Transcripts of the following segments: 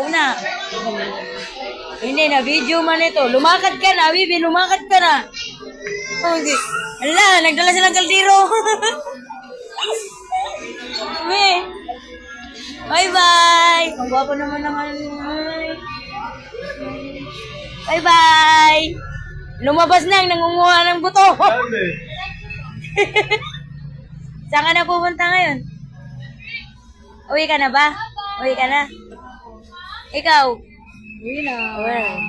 Una. Hindi na, video man ito. Lumakad ka na, Bibi, lumakad ka na. Oh, hindi. Ala, nagdala silang kaldero. Bibi. Bye-bye. Ang gwapo naman naman. Bye-bye. Lumabas na ang nangunguha ng buto. Saan ka na pupunta ngayon? Uwi ka na ba? Uwi ka na? Ikaw? Uwi na.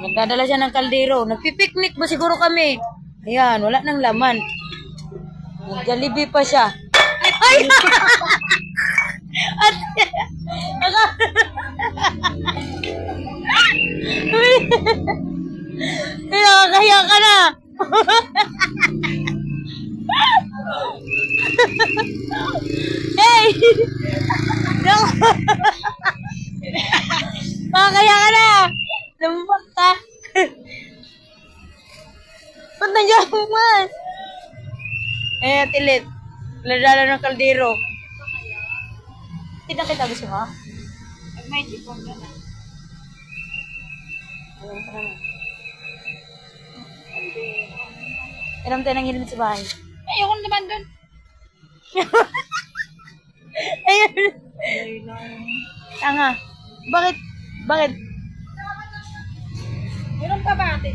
Nagdadala siya ng kaldero. Nagpipiknik ba siguro kami? Ayan, wala nang laman. Nag-Jollibee pa siya. Ay! At... Kaya ka na. Hey! Kaya ka na. Lumbak ka. Ba't nandiyan mo man? Eh, tilit. Ladala ng kaldero. Kita gusto mo? May tipong na na. Alam ka naman. Alam tayo ng helmet sa bahay. Ayoko naman dun. Ayun. Tanga. Bakit? Bakit? Meron pa ba atin?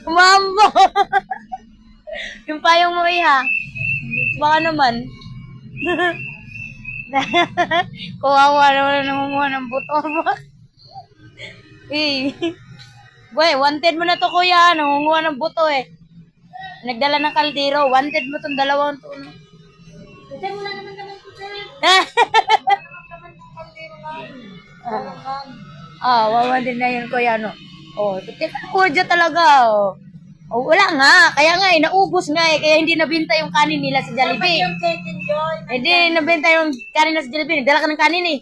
Mambo! Yung payong mo iha. Baka naman. Kawawa naman nangunguha ng buto mo. Eh. Boy, wanted mo na to kuya. Nangunguha ng buto eh. Nagdala ng kaldero. Wanted mo tong dalawang to. Kasi wala naman naman ito. Wawanted na yun kuya no. Kudya talaga oh. Oh, wala nga. Kaya nga naubos nga kaya hindi nabenta yung kanin nila sa Jollibee. Hindi nabenta yung kanin nila sa Jollibee. Nagdala ka ng kanin eh.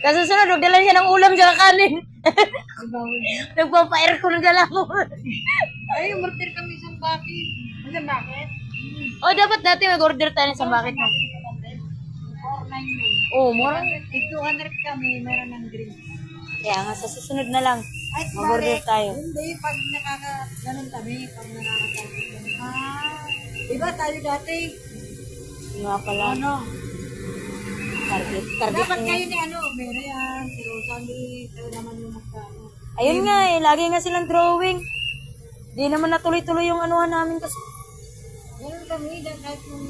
Kasi sunod, nagdala siya ng ulam sa kanin. Nagpapa-air ko ng dala mo. Ay, umorder kami sa bakit. Ano bakit? Oh, dapat dati mag-order tayo sa bakit mo. 499. Oh, mura. 200 kami, meron ng drinks. Kaya nga, sa susunod na lang. Ay, Mag-order tayo. Hindi, pag ganun kami, pag nakaka-target kami. Diba tayo dati? Nga pala. Ano? Target Dapat nga. kayo ni Mary yan, si Rosalie, kayo naman yung magkano. Ayun nga eh, lagi nga silang drawing. Di naman natuloy-tuloy yung anuhan namin kasi. Ganun kami, kahit yung